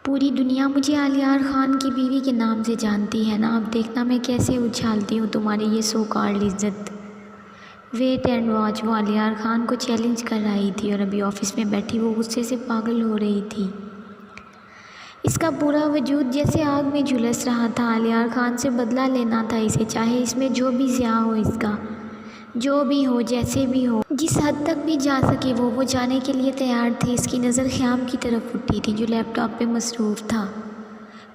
پوری دنیا مجھے علیار خان کی بیوی کے نام سے جانتی ہے نا، اب دیکھنا میں کیسے اچھالتی ہوں تمہاری یہ سو کارڈ عزت۔ Wait and watch. وہ علیار خان کو چیلنج کر رہی تھی اور ابھی آفس میں بیٹھی وہ غصے سے پاگل ہو رہی تھی۔ اس کا پورا وجود جیسے آگ میں جھلس رہا تھا۔ علیار خان سے بدلہ لینا تھا اسے، چاہے اس میں جو بھی ضیاع ہو، اس کا جو بھی ہو، جیسے بھی ہو، جس حد تک بھی جا سکے وہ جانے کے لیے تیار تھی۔ اس کی نظر خیام کی طرف اٹھی تھی جو لیپ ٹاپ پہ مصروف تھا،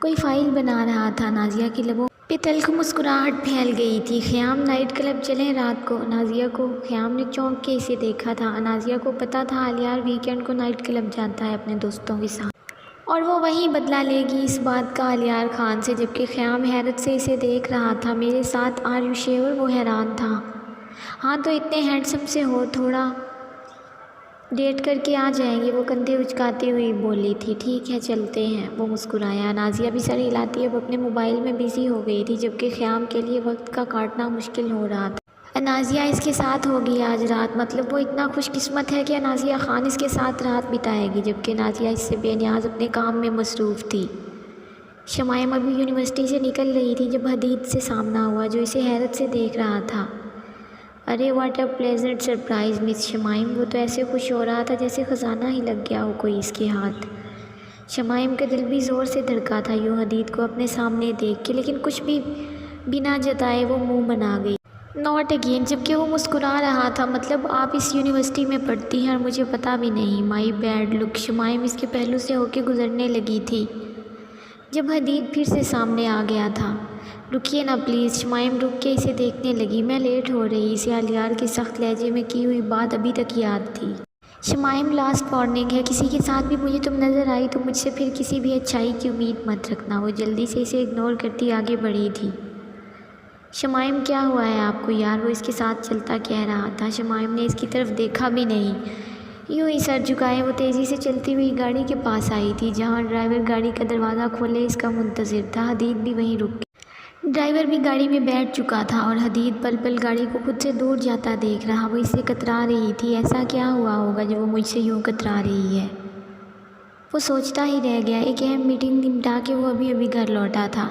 کوئی فائل بنا رہا تھا۔ نازیہ کے لبوں پہ تلخ مسکراہٹ پھیل گئی تھی۔ خیام نائٹ کلب چلیں رات کو؟ نازیہ کو خیام نے چونک کے اسے دیکھا تھا۔ نازیہ کو پتہ تھا علیار ویکینڈ کو نائٹ کلب جاتا ہے اپنے دوستوں کے ساتھ اور وہ وہیں بدلہ لے گی اس بات کا علیار خان سے، جبکہ خیام حیرت سے اسے دیکھ رہا تھا۔ میرے ساتھ آر یو شیور؟ وہ حیران تھا۔ ہاں تو اتنے ہینڈسم سے ہو، تھوڑا ڈیٹ کر کے آ جائیں گے، وہ کندھے اچکاتی ہوئی بولی تھی۔ ٹھیک ہے چلتے ہیں، وہ مسکرایا۔ نازیہ بھی سر ہلاتی اب اپنے موبائل میں بزی ہو گئی تھی، جبکہ خیام کے لیے وقت کا کاٹنا مشکل ہو رہا تھا۔ نازیہ اس کے ساتھ ہوگی آج رات، مطلب وہ اتنا خوش قسمت ہے کہ نازیہ خان اس کے ساتھ رات بتائے گی، جبکہ نازیہ اس سے بے نیاز اپنے کام میں مصروف تھی۔ شمائم ابھی یونیورسٹی سے نکل رہی تھی جب حدید سے سامنا ہوا جو اسے حیرت سے دیکھ رہا تھا۔ ارے واٹ اے پلیزنٹ سرپرائز مس شمائم، وہ تو ایسے خوش ہو رہا تھا جیسے خزانہ ہی لگ گیا ہو کوئی اس کے ہاتھ۔ شمائم کا دل بھی زور سے دھڑکا تھا یوں حدید کو اپنے سامنے دیکھ کے، لیکن کچھ بھی بنا جتائے وہ منہ بنا گئی۔ ناٹ اگین، جبکہ وہ مسکرا رہا تھا۔ مطلب آپ اس یونیورسٹی میں پڑھتی ہیں اور مجھے پتہ بھی نہیں؟ مائی بیڈ لک۔ شمائم اس کے پہلو سے ہو کے گزرنے لگی تھی جب حدید پھر سے سامنے آ گیا تھا۔ رکیے نا پلیز۔ شمائم رک کے اسے دیکھنے لگی۔ میں لیٹ ہو رہی۔ اسے علیار کے سخت لہجے میں کی ہوئی بات ابھی تک یاد تھی۔ شمائم لاسٹ وارننگ ہے، کسی کے ساتھ بھی مجھے تم نظر آئی تو مجھ سے پھر کسی بھی اچھائی کی امید مت رکھنا۔ وہ جلدی سے اسے اگنور کرتی آگے بڑھی تھی۔ شمائم کیا ہوا ہے آپ کو یار؟ وہ اس کے ساتھ چلتا کہہ رہا تھا۔ شمائم نے اس کی طرف دیکھا بھی نہیں، یوں ہی سر جھکائے وہ تیزی سے چلتی ہوئی گاڑی کے پاس آئی تھی جہاں ڈرائیور گاڑی کا دروازہ کھولے اس کا منتظر تھا۔ حدید بھی وہیں رک گئی۔ ڈرائیور بھی گاڑی میں بیٹھ چکا تھا اور حدید پل پل گاڑی کو خود سے دور جاتا دیکھ رہا۔ وہ اس سے کترا رہی تھی۔ ایسا کیا ہوا ہوگا جو وہ مجھ سے یوں کترا رہی ہے؟ وہ سوچتا ہی رہ گیا۔ ایک اہم میٹنگ نمٹا کے وہ ابھی گھر لوٹا تھا۔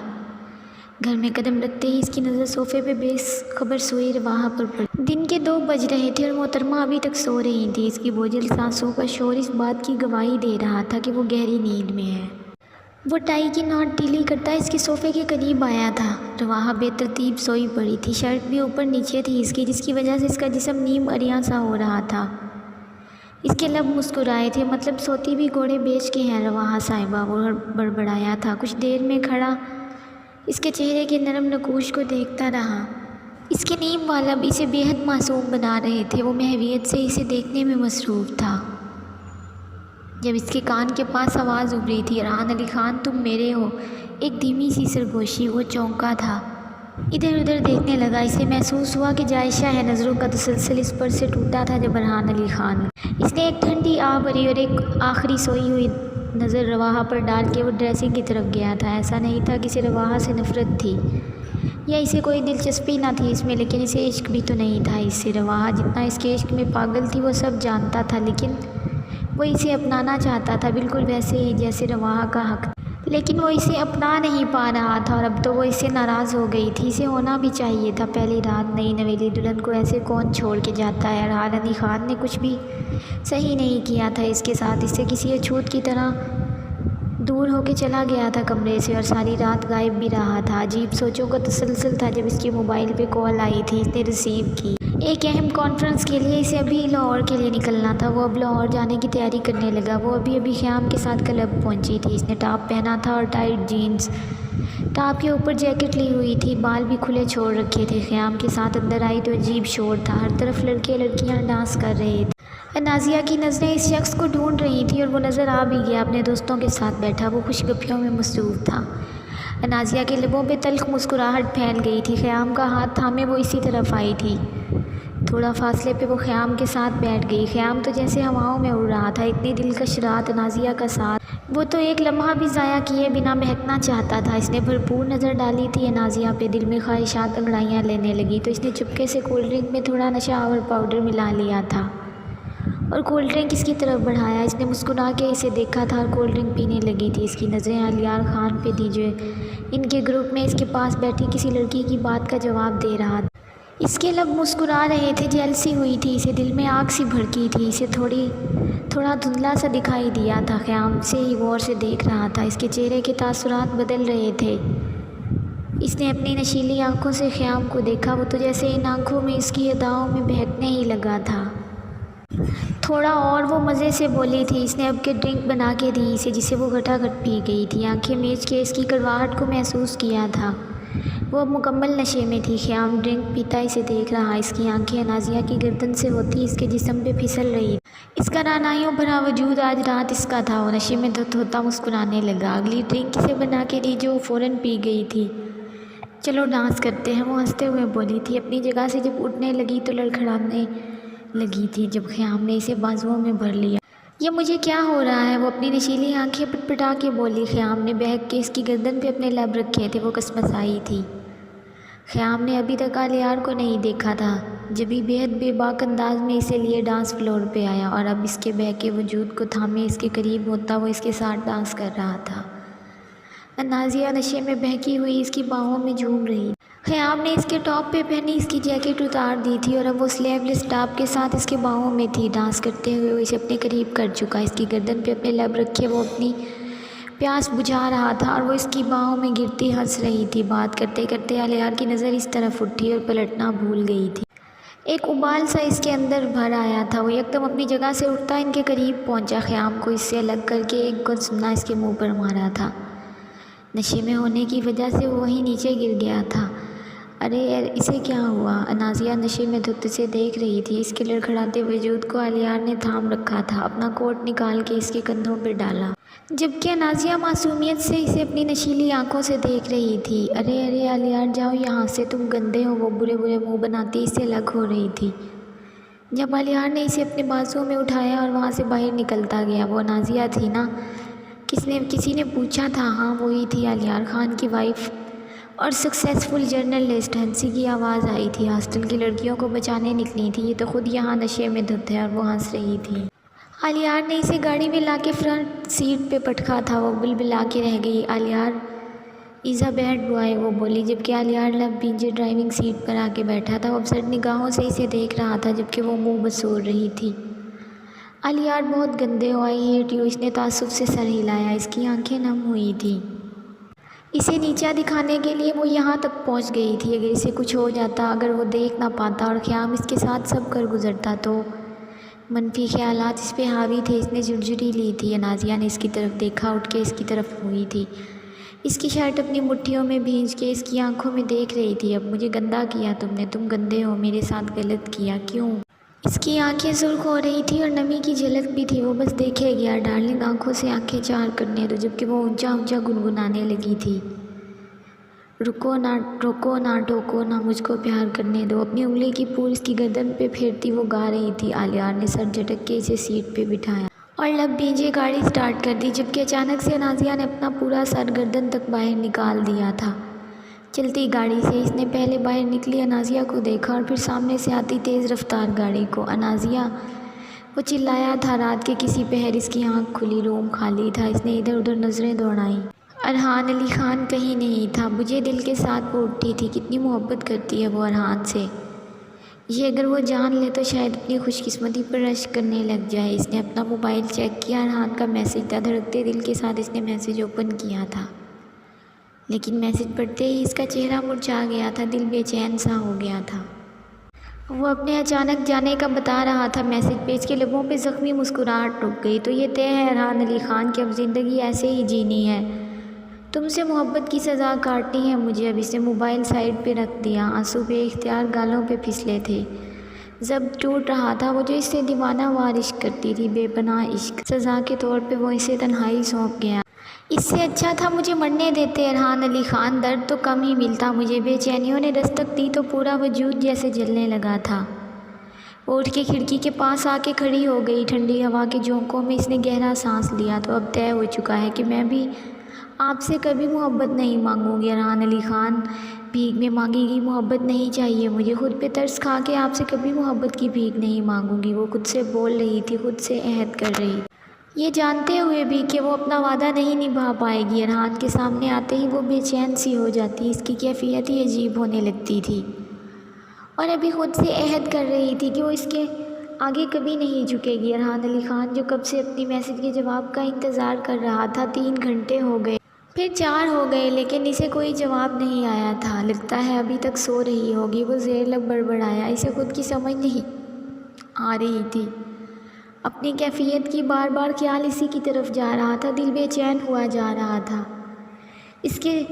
گھر میں قدم رکھتے ہی اس کی نظر صوفے پہ بے خبر سوئی رواحہ پر پڑی۔ دن کے 2 بج رہے تھے اور محترمہ ابھی تک سو رہی تھی۔ اس کی بوجھل سانسوں کا شور اس بات کی گواہی دے رہا تھا کہ وہ گہری نیند میں ہے۔ وہ ٹائی کی ناٹ ڈھیلی کرتا اس کے صوفے کے قریب آیا تھا۔ رواحہ بے ترتیب سوئی پڑی تھی، شرٹ بھی اوپر نیچے تھی اس کی، جس کی وجہ سے اس کا جسم نیم عریاں سا ہو رہا تھا۔ اس کے لب مسکرائے تھے۔ مطلب سوتی بھی گھوڑے بیچ کے ہیں رواحہ صاحبہ، وہ بڑبڑایا تھا۔ کچھ دیر میں کھڑا اس کے چہرے کے نرم نقوش کو دیکھتا رہا۔ اس کے نیم والب اسے بے حد معصوم بنا رہے تھے۔ وہ محویت سے اسے دیکھنے میں مصروف تھا جب اس کے کان کے پاس آواز ابھری تھی، ارحان علی خان تم میرے ہو؟ ایک دھیمی سی سرگوشی۔ وہ چونکا تھا، ادھر ادھر دیکھنے لگا۔ اسے محسوس ہوا کہ جائشہ ہے۔ نظروں کا تسلسل اس پر سے ٹوٹا تھا جب ارحان علی خان اس نے ایک ٹھنڈی آہ بھری اور ایک آخری سوئی ہوئی نظر رواحہ پر ڈال کے وہ ڈریسنگ کی طرف گیا تھا۔ ایسا نہیں تھا کہ اسے رواحہ سے نفرت تھی یا اسے کوئی دلچسپی نہ تھی اس میں، لیکن اسے عشق بھی تو نہیں تھا اس سے۔ رواحہ جتنا اس کے عشق میں پاگل تھی وہ سب جانتا تھا، لیکن وہ اسے اپنانا چاہتا تھا بالکل ویسے ہی جیسے رواحہ کا حق تھا، لیکن وہ اسے اپنا نہیں پا رہا تھا اور اب تو وہ اس سے ناراض ہو گئی تھی۔ اسے ہونا بھی چاہیے تھا۔ پہلی رات نئی نویلی دلہن کو ایسے کون چھوڑ کے جاتا ہے؟ ارحان علی خان نے کچھ بھی صحیح نہیں کیا تھا اس کے ساتھ۔ اس سے کسی اچھوت کی طرح دور ہو کے چلا گیا تھا کمرے سے اور ساری رات غائب بھی رہا تھا۔ عجیب سوچوں کا تسلسل تھا جب اس کے موبائل پہ کال آئی تھی۔ اس نے ریسیو کی۔ ایک اہم کانفرنس کے لیے اسے ابھی لاہور کے لیے نکلنا تھا۔ وہ اب لاہور جانے کی تیاری کرنے لگا۔ وہ ابھی خیام کے ساتھ کلب پہنچی تھی۔ اس نے ٹاپ پہنا تھا اور ٹائٹ جینز، ٹاپ کے اوپر جیکٹ لی ہوئی تھی، بال بھی کھلے چھوڑ رکھے تھے۔ خیام کے ساتھ اندر آئی تو عجیب شور تھا، ہر طرف لڑکے لڑکیاں ڈانس کر رہے تھے۔ نازیہ کی نظریں اس شخص کو ڈھونڈ رہی تھی اور وہ نظر آ بھی گیا، اپنے دوستوں کے ساتھ بیٹھا۔ وہ خوش گپیوں میں مصروف تھا۔ نازیہ کے لبوں پہ تلخ مسکراہٹ پھیل گئی تھی۔ خیام کا ہاتھ تھامے وہ اسی طرف آئی تھی۔ تھوڑا فاصلے پہ وہ خیام کے ساتھ بیٹھ گئی۔ خیام تو جیسے ہواؤں میں اڑ رہا تھا، اتنی دلکش رات، نازیہ کا ساتھ، وہ تو ایک لمحہ بھی ضائع کیے بنا بہکنا چاہتا تھا۔ اس نے بھرپور نظر ڈالی تھی نازیہ پہ، دل میں خواہشات انگڑائیاں لینے لگی تو اس نے چپکے سے کولڈ ڈرنک میں تھوڑا نشہ آور پاؤڈر ملا لیا تھا اور کولڈ ڈرنک اس کی طرف بڑھایا۔ اس نے مسکرا کے اسے دیکھا تھا اور کولڈ ڈرنک پینے لگی تھی۔ اس کی نظریں علیار خان پہ تھی جو ان کے گروپ میں اس کے پاس بیٹھی کسی لڑکی کی بات کا جواب دے رہا تھا۔ اس کے لب مسکرا رہے تھے، جیلسی ہوئی تھی اسے، دل میں آگ سی بھڑکی تھی۔ اسے تھوڑا دھندلا سا دکھائی دیا تھا، خیام سے ہی غور سے دیکھ رہا تھا۔ اس کے چہرے کے تاثرات بدل رہے تھے۔ اس نے اپنی نشیلی آنکھوں سے خیام کو دیکھا، وہ تو جیسے ان آنکھوں میں اس کی اداؤں میں بہکنے ہی لگا تھا۔ تھوڑا اور وہ مزے سے بولی تھی۔ اس نے اب کے ڈرنک بنا کے دی اسے، جسے وہ گھٹا گھٹ پی گئی تھی۔ آنکھیں میچ کے اس کی کڑواہٹ کو محسوس کیا تھا۔ وہ اب مکمل نشے میں تھی۔ خیام ڈرنک پیتا اسے دیکھ رہا۔ اس کی آنکھیں نازیہ کی گردن سے ہوتی اس کے جسم پہ پھسل رہی۔ اس کا رعنائیوں بھرا وجود آج رات اس کا تھا۔ وہ نشے میں دھت ہوتا مسکرانے لگا۔ اگلی ڈرنک اسے بنا کے دی جو وہ فوراً پی گئی تھی۔ چلو ڈانس کرتے ہیں، وہ ہنستے ہوئے بولی تھی۔ اپنی جگہ سے جب اٹھنے لگی تو لڑکھڑانے لگی تھی جب خیام نے اسے بازوؤں میں بھر لیا۔ یہ مجھے کیا ہو رہا ہے؟ وہ اپنی نشیلی آنکھیں پٹپٹا کے بولی۔ خیام نے بہک کے اس کی گردن پہ اپنے لب رکھے تھے، وہ کسمسائی تھی۔ خیام نے ابھی تک علیار کو نہیں دیکھا تھا، جبھی بےحد بے باک انداز میں اسے لیے ڈانس فلور پہ آیا اور اب اس کے بہکے وجود کو تھامے اس کے قریب ہوتا وہ اس کے ساتھ ڈانس کر رہا تھا۔ نازیہ نشے میں بہکی ہوئی اس کی باہوں میں جھوم رہی۔ خیام نے اس کے ٹاپ پہ پہنی اس کی جیکٹ اتار دی تھی اور اب وہ سلیو لیس ٹاپ کے ساتھ اس کے باہوں میں تھی۔ ڈانس کرتے ہوئے وہ اسے اپنے قریب کر چکا۔ اس کی گردن پہ اپنے لب رکھے وہ اپنی پیاس بجھا رہا تھا اور وہ اس کی باہوں میں گرتی ہنس رہی تھی۔ بات کرتے کرتے علیار کی نظر اس طرف اٹھی اور پلٹنا بھول گئی تھی۔ ایک ابال سا اس کے اندر بھر آیا تھا۔ وہ یکدم اپنی جگہ سے اٹھتا ان کے قریب پہنچا۔ خیام کو اس سے الگ کر کے ایک گن سننا اس کے منہ پر مارا تھا۔ نشے میں ہونے کی وجہ سے وہ وہیں نیچے گر گیا تھا۔ ارے اسے کیا ہوا؟ نازیہ نشے میں دھت سے دیکھ رہی تھی۔ اس کے لڑکھڑاتے وجود کو علیار نے تھام رکھا تھا، اپنا کوٹ نکال کے اس کے کندھوں پہ ڈالا، جبکہ نازیہ معصومیت سے اسے اپنی نشیلی آنکھوں سے دیکھ رہی تھی۔ ارے علیار جاؤ یہاں سے، تم گندے ہو، وہ برے برے منہ بناتی اس سے الگ ہو رہی تھی۔ جب علیار نے اسے اپنے بازوؤں میں اٹھایا اور وہاں سے باہر نکلتا گیا، وہ نازیہ تھی نا؟ کسی نے پوچھا تھا؟ ہاں وہی تھی، علیار خان کی وائف اور سکسیسفل جرنلسٹ۔ ہنسی کی آواز آئی تھی۔ ہاسٹل کی لڑکیوں کو بچانے نکلی تھی، یہ تو خود یہاں نشے میں دھت ہے۔ اور وہ ہنس رہی تھی۔ علیار نے اسے گاڑی میں لا کے فرنٹ سیٹ پہ پٹکا تھا۔ وہ بلبلا کے رہ گئی۔ علیار از اے بیڈ بوائے، وہ بولی، جبکہ علیار لب بھیجے ڈرائیونگ سیٹ پر آ کے بیٹھا تھا۔ وہ ابسرڈ نگاہوں سے اسے دیکھ رہا تھا جبکہ وہ منہ بسور رہی تھی۔ علیار بہت گندے ہو، آئی ہیٹ یو۔ اس نے تعصب سے سر ہلایا۔ اس کی آنکھیں نم ہوئی تھیں۔ اسے نیچا دکھانے کے لیے وہ یہاں تک پہنچ گئی تھی۔ اگر اسے کچھ ہو جاتا، اگر وہ دیکھ نہ پاتا اور خیام اس کے ساتھ سب کر گزرتا تو؟ منفی خیالات اس پہ حاوی تھے۔ اس نے جھرجھری لی تھی۔ نازیہ نے اس کی طرف دیکھا، اٹھ کے اس کی طرف ہوئی تھی۔ اس کی شرٹ اپنی مٹھیوں میں بھیج کے اس کی آنکھوں میں دیکھ رہی تھی۔ اب مجھے گندا کیا تم نے، تم گندے ہو، میرے ساتھ غلط کیا، کیوں؟ اس کی آنکھیں سرخ ہو رہی تھی اور نمی کی جھلک بھی تھی۔ وہ بس دیکھے گیا، ڈارلنگ آنکھوں سے آنکھیں چار کرنے دو، جبکہ وہ اونچا اونچا گنگنانے لگی تھی۔ رکو نہ ٹوکو نہ، مجھ کو پیار کرنے دو۔ اپنی انگلی کی پور اس کی گردن پہ پھیرتی وہ گا رہی تھی۔ علیار نے سر جھٹک کے اسے سیٹ پہ بٹھایا اور لب بھیجے گاڑی سٹارٹ کر دی، جبکہ اچانک سے نازیہ نے اپنا پورا سر گردن تک باہر نکال دیا تھا۔ چلتی گاڑی سے اس نے پہلے باہر نکلی نازیہ کو دیکھا اور پھر سامنے سے آتی تیز رفتار گاڑی کو۔ نازیہ، وہ چلایا تھا۔ رات کے کسی پہر اس کی آنکھ کھلی، روم خالی تھا۔ اس نے ادھر ادھر نظریں دوڑائیں۔ ارحان علی خان کہیں نہیں تھا۔ بجھے دل کے ساتھ وہ اٹھی تھی۔ کتنی محبت کرتی ہے وہ ارحان سے، یہ اگر وہ جان لے تو شاید اپنی خوش قسمتی پر رشک کرنے لگ جائے۔ اس نے اپنا موبائل چیک کیا، ارحان کا میسج تھا۔ دھڑکتے دل کے ساتھ اس نے میسج اوپن کیا تھا، لیکن میسج پڑھتے ہی اس کا چہرہ مرجھا گیا تھا، دل بے چین سا ہو گیا تھا۔ وہ اپنے اچانک جانے کا بتا رہا تھا میسج پہ۔ اس کے لبوں پہ زخمی مسکراہٹ رک گئی۔ تو یہ طے ہے ارحان علی خان کہ اب زندگی ایسے ہی جینی ہے، تم سے محبت کی سزا کاٹنی ہے مجھے اب۔ اس نے موبائل سائڈ پہ رکھ دیا۔ آنسو بے اختیار گالوں پہ پھسلے تھے۔ ضبط ٹوٹ رہا تھا۔ وہ جو اس سے دیوانہ وار عشق کرتی تھی، بے پناہ عشق، سزا کے طور پہ وہ اسے تنہائی سونپ گیا۔ اس سے اچھا تھا مجھے مرنے دیتے ارحان علی خان، درد تو کم ہی ملتا مجھے۔ بے چینیوں نے دستک دی تو پورا وجود جیسے جلنے لگا تھا۔ وہ اٹھ کے کھڑکی کے پاس آ کے کھڑی ہو گئی۔ ٹھنڈی ہوا کے جھونکوں میں اس نے گہرا سانس لیا۔ تو اب طے ہو چکا ہے کہ میں بھی آپ سے کبھی محبت نہیں مانگوں گی ارحان علی خان، بھیک میں مانگے گی محبت نہیں چاہیے مجھے، خود پہ ترس کھا کے آپ سے کبھی محبت کی بھیک نہیں مانگوں گی، وہ خود سے بول رہی تھی، خود سے عہد کر رہی تھی، یہ جانتے ہوئے بھی کہ وہ اپنا وعدہ نہیں نبھا پائے گی۔ ارحان کے سامنے آتے ہی وہ بے چین سی ہو جاتی، اس کی کیفیت ہی عجیب ہونے لگتی تھی، اور ابھی خود سے عہد کر رہی تھی کہ وہ اس کے آگے کبھی نہیں جھکے گی۔ ارحان علی خان جو کب سے اپنی میسج کے جواب کا انتظار کر رہا تھا، 3 گھنٹے ہو گئے، پھر 4 ہو گئے، لیکن اسے کوئی جواب نہیں آیا تھا، لگتا ہے ابھی تک سو رہی ہوگی، وہ زیر لب بڑبڑایا، اسے خود کی سمجھ نہیں آ رہی تھی، اپنی کیفیت کی بار بار خیال اسی کی طرف جا رہا تھا، دل بے چین ہوا جا رہا تھا، اس کے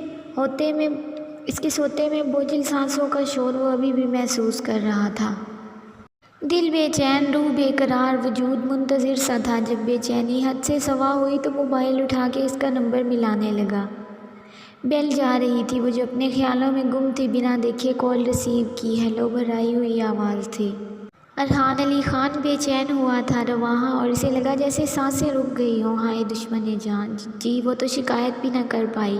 سوتے میں بوجھل سانسوں کا شور وہ ابھی بھی محسوس کر رہا تھا، دل بے چین، روح بے قرار، وجود منتظر سا تھا۔ جب بے چینی حد سے سوا ہوئی تو موبائل اٹھا کے اس کا نمبر ملانے لگا، بیل جا رہی تھی، وہ جو اپنے خیالوں میں گم تھی، بنا دیکھے کال ریسیو کی، ہیلو بھرائی ہوئی آواز تھی۔ ارحان علی خان بے چین ہوا تھا رواں، اور اسے لگا جیسے سانسیں رک گئی ہوں، ہائے دشمن جان، جی وہ تو شکایت بھی نہ کر پائی،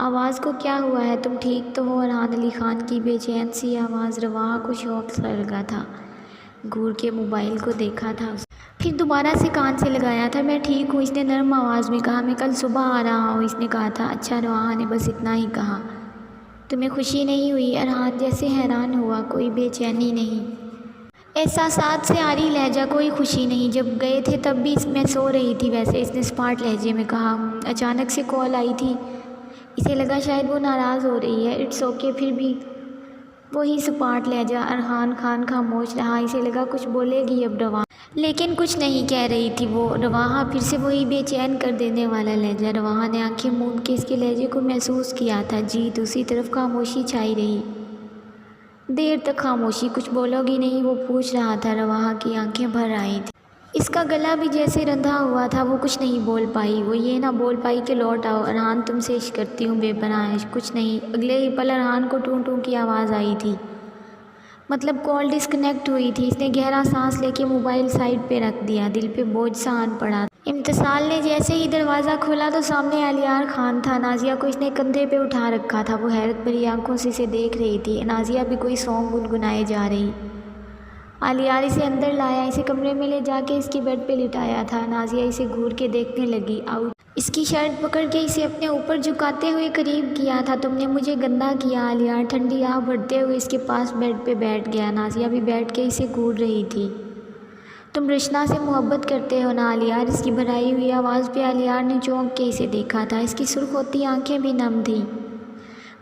آواز کو کیا ہوا ہے، تم ٹھیک تو ہو؟ ارحان علی خان کی بے چین سی آواز رواں کو شوق سا لگا تھا، گور کے موبائل کو دیکھا تھا اس، پھر دوبارہ سے کان سے لگایا تھا، میں ٹھیک ہوں، اس نے نرم آواز میں کہا، میں کل صبح آ رہا ہوں، اس نے کہا تھا، اچھا، رواں نے بس اتنا ہی کہا، تمہیں خوشی نہیں ہوئی؟ ارحان جیسے حیران ہوا، کوئی بے چینی نہیں، احساسات سے عاری لہجہ، کوئی خوشی نہیں، جب گئے تھے تب بھی میں سو رہی تھی ویسے، اس نے اسپاٹ لہجے میں کہا، اچانک سے کال آئی تھی، اسے لگا شاید وہ ناراض ہو رہی ہے، اٹس اوکے، پھر بھی وہی سپاٹ لہجہ۔ ارحان خان خاموش رہا، اسے لگا کچھ بولے گی اب رواں، لیکن کچھ نہیں کہہ رہی تھی وہ، رواں پھر سے وہی بے چین کر دینے والا لہجہ، رواں نے آنکھیں موند کے اس کے لہجے کو محسوس کیا تھا، جی دوسری طرف خاموشی چھائی رہی، دیر تک خاموشی، کچھ بولو گی نہیں، وہ پوچھ رہا تھا، رواں کی آنکھیں بھر آئی تھیں، اس کا گلا بھی جیسے رندھا ہوا تھا، وہ کچھ نہیں بول پائی، وہ یہ نہ بول پائی کہ لوٹ آؤ ارحان، تم سے عشق کرتی ہوں، بے پناہ عشق، کچھ نہیں، اگلے ہی پل ارحان کو ٹوں ٹوں کی آواز آئی تھی، مطلب کال ڈسکنیکٹ ہوئی تھی، اس نے گہرا سانس لے کے موبائل سائیڈ پہ رکھ دیا، دل پہ بوجھ سا آن پڑا، امتسال نے جیسے ہی دروازہ کھولا تو سامنے علیار خان تھا، نازیہ کو اس نے کندھے پہ اٹھا رکھا تھا، وہ حیرت بھری آنکھوں سے اسے دیکھ رہی تھی، نازیہ بھی کوئی سانگ گنگنائے جا رہی، علیار اسے اندر لایا، اسے کمرے میں لے جا کے اس کی بیڈ پہ لٹایا تھا، نازیہ اسے گھور کے دیکھنے لگی، آؤٹ، اس کی شرٹ پکڑ کے اسے اپنے اوپر جھکاتے ہوئے قریب کیا تھا، تم نے مجھے گندا کیا، علیار ٹھنڈی آہ بھرتے ہوئے اس کے پاس بیڈ پہ بیٹھ گیا، نازیہ بھی بیٹھ کے اسے گھور رہی تھی، تم رشنا سے محبت کرتے ہو نا علیار؟ اس کی بھرائی ہوئی آواز پہ علیار نے چونک کے اسے دیکھا تھا، اس کی سرخ ہوتی آنکھیں بھی نم تھیں،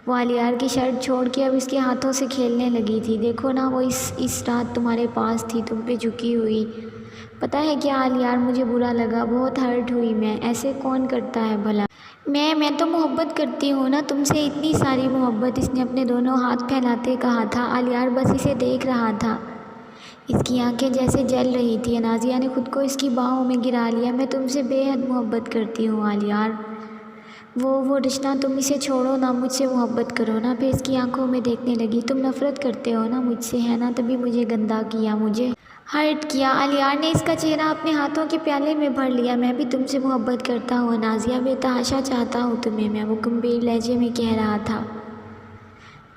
وہ علیار کی شرٹ چھوڑ کے اب اس کے ہاتھوں سے کھیلنے لگی تھی، دیکھو نا وہ اس رات تمہارے پاس تھی، تم پہ جھکی ہوئی، پتہ ہے کیا علیار، مجھے برا لگا، بہت ہرٹ ہوئی میں، ایسے کون کرتا ہے بھلا، میں تو محبت کرتی ہوں نا تم سے، اتنی ساری محبت، اس نے اپنے دونوں ہاتھ پھیلاتے کہا تھا، علیار بس اسے دیکھ رہا تھا، اس کی آنکھیں جیسے جل رہی تھی، نازیہ نے خود کو اس کی باہوں میں گرا لیا، میں تم سے بے حد محبت کرتی ہوں علیار، وہ رشنا، تم اسے چھوڑو نا، مجھ سے محبت کرو نا، پھر اس کی آنکھوں میں دیکھنے لگی، تم نفرت کرتے ہو نا مجھ سے، ہے نا، تبھی مجھے گندا کیا، مجھے ہرٹ کیا، علیار نے اس کا چہرہ اپنے ہاتھوں کے پیالے میں بھر لیا، میں بھی تم سے محبت کرتا ہوں نازیہ، بے تحاشا چاہتا ہوں تمہیں میں، وہ گمبھیر لہجے میں کہہ رہا تھا،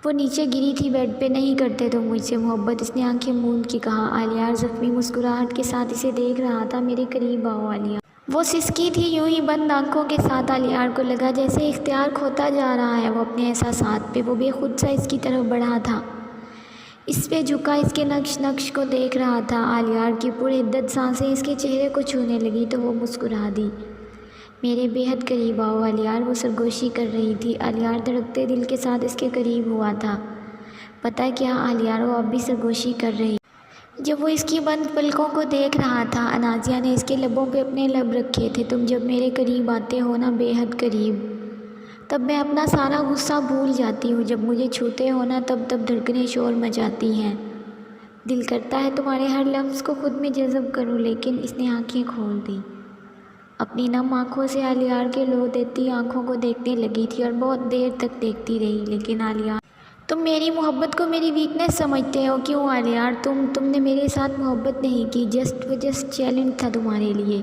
وہ نیچے گری تھی بیڈ پہ، نہیں کرتے تم مجھ سے محبت، اس نے آنکھیں موند کے کہا، علیار زخمی مسکراہٹ کے ساتھ اسے دیکھ رہا تھا، میرے قریب آؤ علیار، وہ سسکی تھی یوں ہی بند آنکھوں کے ساتھ، علیار کو لگا جیسے اختیار کھوتا جا رہا ہے وہ اپنے احساسات پہ، وہ بے خود سا اس کی طرف بڑھا تھا، اس پہ جھکا، اس کے نقش نقش کو دیکھ رہا تھا، علیار کی پرعدت سانسیں اس کے چہرے کو چھونے لگی تو وہ مسکرا دی، میرے بے حد قریب آؤ علیار، وہ سرگوشی کر رہی تھی، علیار دھڑکتے دل کے ساتھ اس کے قریب ہوا تھا، پتہ کیا علیار، وہ اب بھی سرگوشی کر رہی، جب وہ اس کی بند پلکوں کو دیکھ رہا تھا، نازیہ نے اس کے لبوں پہ اپنے لب رکھے تھے، تم جب میرے قریب آتے ہو نا، بے حد قریب، تب میں اپنا سارا غصہ بھول جاتی ہوں، جب مجھے چھوتے ہو نا، تب دھڑکنیں شور مچاتی ہیں، دل کرتا ہے تمہارے ہر لفظ کو خود میں جذب کروں، لیکن اس نے آنکھیں کھول دی، اپنی نم آنکھوں سے علیار کے لو دیتی آنکھوں کو دیکھنے لگی تھی، اور بہت دیر تک دیکھتی رہی، لیکن علیار، تم میری محبت کو میری ویکنیس سمجھتے ہو، کیوں علیار، تم نے میرے ساتھ محبت نہیں کی، وہ جسٹ چیلنج تھا تمہارے لیے،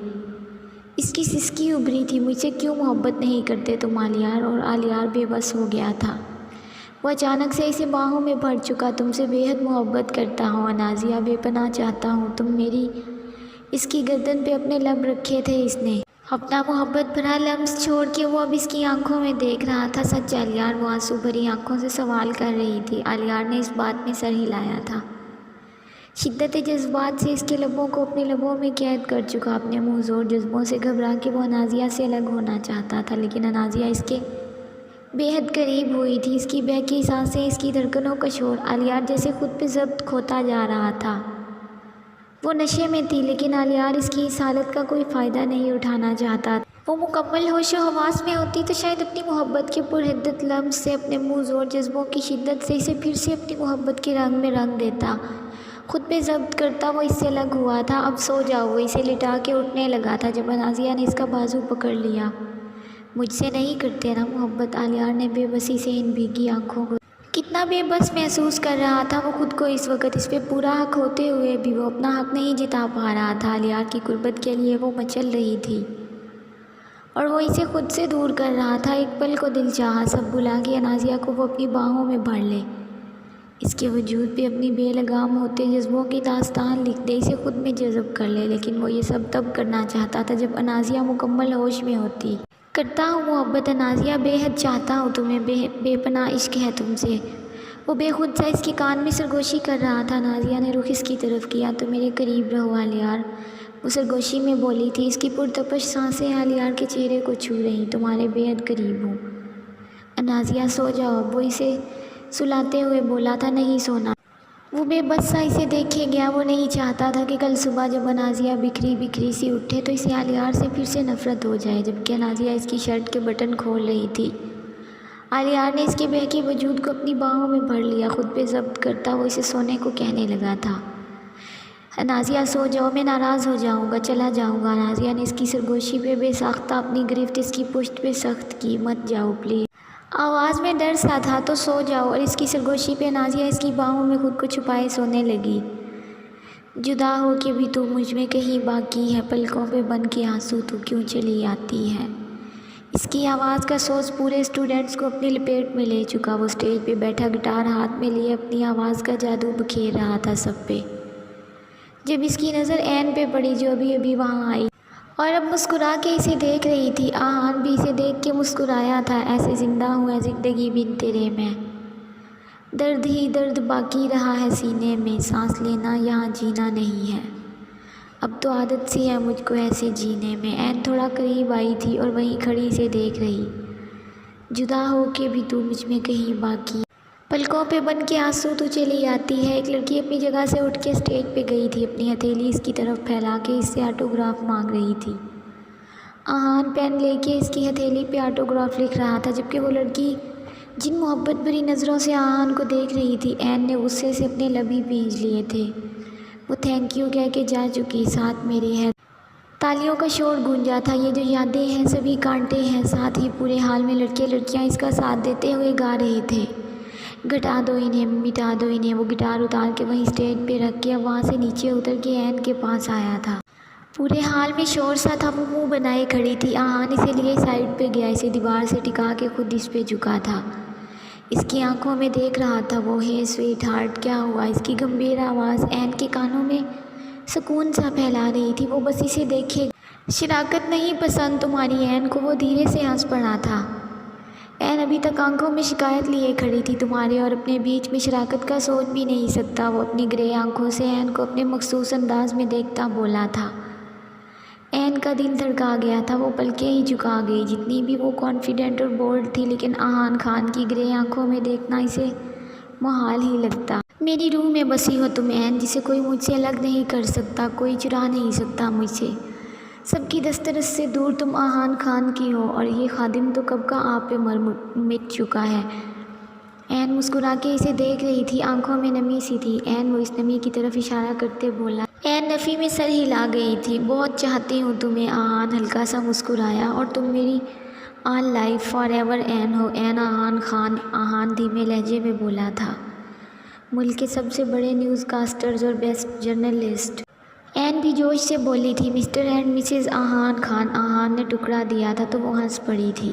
اس کی سسکی ابھری تھی، مجھ سے کیوں محبت نہیں کرتے تم آلیار؟ اور آلیار بے بس ہو گیا تھا، وہ اچانک سے اسے باہوں میں بھر چکا۔ تم سے بے حد محبت کرتا ہوں انازیہ، بے پناہ چاہتا ہوں تم میری۔ اس کی گردن پہ اپنے لب رکھے تھے اس نے، اپنا محبت بھرا لمس چھوڑ کے وہ اب اس کی آنکھوں میں دیکھ رہا تھا سچ آلیار۔ وہ آنسو بھری آنکھوں سے سوال کر رہی تھی۔ آلیار نے اس بات میں سر ہلایا تھا، شدت جذبات سے اس کے لبوں کو اپنے لبوں میں قید کر چکا، اپنے منہ زور جذبوں سے گھبرا کے وہ انازیہ سے الگ ہونا چاہتا تھا، لیکن انازیہ اس کے بے حد قریب ہوئی تھی۔ اس کی بہکی سانسیں، اس کی دھڑکنوں کا شور، آلیار جیسے خود پہ ضبط کھوتا جا رہا تھا۔ وہ نشے میں تھی، لیکن آلیار اس کی اس حالت کا کوئی فائدہ نہیں اٹھانا چاہتا تھا۔ وہ مکمل ہوش و حواس میں ہوتی تو شاید اپنی محبت کے پرحدت لمس سے، اپنے منہ زور جذبوں کی شدت سے اسے پھر سے اپنی محبت کے رنگ میں رنگ دیتا، خود پہ ضبط کرتا۔ وہ اس سے الگ ہوا تھا۔ اب سو جاؤ، وہ اسے لٹا کے اٹھنے لگا تھا جب انازیہ نے اس کا بازو پکڑ لیا۔ مجھ سے نہیں کرتے نا محبت؟ آلیار نے بے بسی سے ان بھیگی آنکھوں کو، کتنا بے بس محسوس کر رہا تھا وہ خود کو اس وقت۔ اس پہ پورا حق ہوتے ہوئے بھی وہ اپنا حق نہیں جتا پا رہا تھا۔ آلیار کی قربت کے لیے وہ مچل رہی تھی اور وہ اسے خود سے دور کر رہا تھا۔ ایک پل کو دل چاہا سب بھلا کے انازیہ کو وہ اپنی باہوں میں بھر لے، اس کے وجود پہ اپنی بے لگام ہوتے جذبوں کی داستان لکھ دے، اسے خود میں جذب کر لے۔ لیکن وہ یہ سب تب کرنا چاہتا تھا جب انازیہ مکمل ہوش میں ہوتی۔ کرتا ہوں محبت انازیہ، بے حد چاہتا ہوں تمہیں، بے پناہ عشق ہے تم سے۔ وہ بے خود سا اس کے کان میں سرگوشی کر رہا تھا۔ انازیہ نے رخ اس کی طرف کیا، تو میرے قریب رہو آلیار، وہ سرگوشی میں بولی تھی۔ اس کی پرتپش سانسیں آلیار کے چہرے کو چھو رہیں، تمہارے بے حد قریب ہوں انازیہ، سو جاؤ اب، وہ اسے سلاتے ہوئے بولا تھا۔ نہیں سونا۔ وہ بے بس سا اسے دیکھے گیا۔ وہ نہیں چاہتا تھا کہ کل صبح جب انازیہ بکھری سی اٹھے تو اسے آلیار سے پھر سے نفرت ہو جائے، جبکہ انازیہ اس کی شرٹ کے بٹن کھول رہی تھی۔ آلیار نے اس کے بہکے وجود کو اپنی باہوں میں بھر لیا، خود پہ ضبط کرتا وہ اسے سونے کو کہنے لگا تھا۔ انازیہ سو جاؤ، میں ناراض ہو جاؤں گا، چلا جاؤں گا۔ انازیہ نے اس کی سرگوشی پہ بے ساختہ اپنی گرفت اس کی پشت پہ سخت کی۔ مت جاؤ پلیز، آواز میں ڈر سا تھا، تو سو جاؤ۔ اور اس کی سرگوشی پہ انازیہ اس کی باہوں میں خود کو چھپائے سونے لگی۔ جدا ہو کے بھی تو مجھ میں کہیں باقی ہے، پلکوں پہ بن کے آنسو تو کیوں چلی آتی ہے۔ اس کی آواز کا سوز پورے اسٹوڈنٹس کو اپنی لپیٹ میں لے چکا۔ وہ اسٹیج پہ بیٹھا گٹار ہاتھ میں لیے اپنی آواز کا جادو بکھیر رہا تھا سب پہ۔ جب اس کی نظر عین پہ پڑی جو ابھی ابھی وہاں آئی اور اب مسکرا کے اسے دیکھ رہی تھی، آہان بھی اسے دیکھ کے مسکرایا تھا۔ ایسے زندہ ہوں اے زندگی بن تیرے میں، درد ہی درد باقی رہا ہے سینے میں، سانس لینا یہاں جینا نہیں ہے، اب تو عادت سی ہے مجھ کو ایسے جینے میں۔ عین تھوڑا قریب آئی تھی اور وہیں کھڑی سے دیکھ رہی۔ جدا ہو کے بھی تو مجھ میں کہیں باقی، پلکوں پہ بن کے آنسو تو چلی آتی ہے۔ ایک لڑکی اپنی جگہ سے اٹھ کے اسٹیج پہ گئی تھی، اپنی ہتھیلی اس کی طرف پھیلا کے اس سے آٹوگراف مانگ رہی تھی۔ آہان پین لے کے اس کی ہتھیلی پہ آٹوگراف لکھ رہا تھا، جبکہ وہ لڑکی جن محبت بھری نظروں سے آہان کو دیکھ رہی تھی، عین نے غصے سے اپنے لب ہی بھیج لیے تھے۔ وہ تھینک یو کہہ کے جا چکی، ساتھ میرے ہے تالیوں کا شور گونجا تھا۔ یہ جو یادیں ہیں سبھی کانٹے ہیں ساتھ ہی، پورے حال میں لڑکے لڑکیاں اس کا ساتھ دیتے ہوئے گا رہے تھے۔ گھٹا دو انہیں، مٹا دو انہیں۔ وہ گٹار اتار کے وہیں اسٹیج پہ رکھ کے اب وہاں سے نیچے اتر کے عین کے پاس آیا تھا۔ پورے حال میں شور سا تھا، وہ منہ بنائے کھڑی تھی۔ آہان اسے لیے سائڈ پہ گیا، اسے دیوار سے ٹکا کے خود اس پہ جھکا تھا۔ اس کی آنکھوں میں دیکھ رہا تھا وہ، ہے سویٹ ہارٹ کیا ہوا؟ اس کی گمبھیر آواز عین کے کانوں میں سکون سا پھیلا رہی تھی۔ وہ بس اسے دیکھے گا۔ شراکت نہیں پسند تمہاری عین کو؟ وہ دھیرے سے ہنس پڑا تھا۔ عین ابھی تک آنکھوں میں شکایت لیے کھڑی تھی، تمہارے اور اپنے بیچ میں شراکت کا سوچ بھی نہیں سکتا۔ وہ اپنی گرے آنکھوں سے عین کو اپنے مخصوص انداز میں دیکھتا بولا تھا۔ عین کا دل دھڑکا گیا تھا، وہ پلکیں ہی جھکا گئی۔ جتنی بھی وہ کانفیڈنٹ اور بولڈ تھی، لیکن آہان خان کی گرے آنکھوں میں دیکھنا اسے محال ہی لگتا۔ میری روح میں بسی ہو تم عین، جسے کوئی مجھ سے الگ نہیں کر سکتا، کوئی چرا نہیں سکتا مجھ سے۔ سب کی دسترس سے دور تم آہان خان کی ہو، اور یہ خادم تو کب کا آپ پہ مٹ چکا ہے۔ عین مسکرا کے اسے دیکھ رہی تھی، آنکھوں میں نمی سی تھی۔ عین وہ اس نمی کی طرف اشارہ کرتے بولا۔ عین نفی میں سر ہلا گئی تھی۔ بہت چاہتی ہوں تمہیں آہان ہلکا سا مسکرایا، اور تم میری آل لائف فار ایور عین ہو۔ عین آہان خان، آہان دھیمے لہجے میں بولا تھا، ملک کے سب سے بڑے نیوز کاسٹرز اور بیسٹ جرنلسٹ این بھی جوش سے بولی تھی، مسٹر اینڈ مسز آہان خان۔ آہان نے ٹکڑا دیا تھا تو وہ ہنس پڑی تھی۔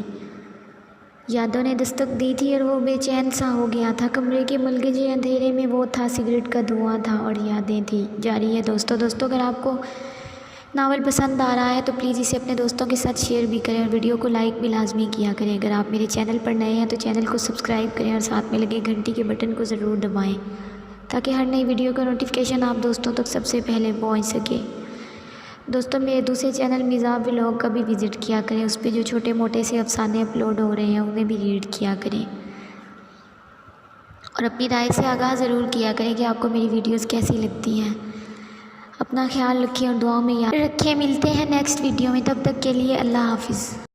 یادوں نے دستک دی تھی اور وہ بے چین سا ہو گیا تھا۔ کمرے کے ملگجے اندھیرے میں وہ تھا، سگریٹ کا دھواں تھا اور یادیں تھی۔ جاری ہے دوستوں اگر آپ کو ناول پسند آ رہا ہے تو پلیز اسے اپنے دوستوں کے ساتھ شیئر بھی کریں اور ویڈیو کو لائک بھی لازمی کیا کریں۔ اگر آپ میرے چینل پر نئے ہیں تو چینل کو سبسکرائب کریں اور ساتھ میں لگے گھنٹی کے بٹن کو ضرور دبائیں تاکہ ہر نئی ویڈیو کا نوٹیفیکیشن آپ دوستوں تک سب سے پہلے پہنچ سکے۔ دوستوں میرے دوسرے چینل میزاب ولاگ کا بھی وزٹ کیا کریں، اس پہ جو چھوٹے موٹے سے افسانے اپلوڈ ہو رہے ہیں انہیں بھی ریڈ کیا کریں اور اپنی رائے سے آگاہ ضرور کیا کریں کہ آپ کو میری ویڈیوز کیسی لگتی ہیں۔ اپنا خیال رکھیں اور دعاؤں میں یاد رکھیں۔ ملتے ہیں نیکسٹ ویڈیو میں، تب تک کے لیے اللہ حافظ۔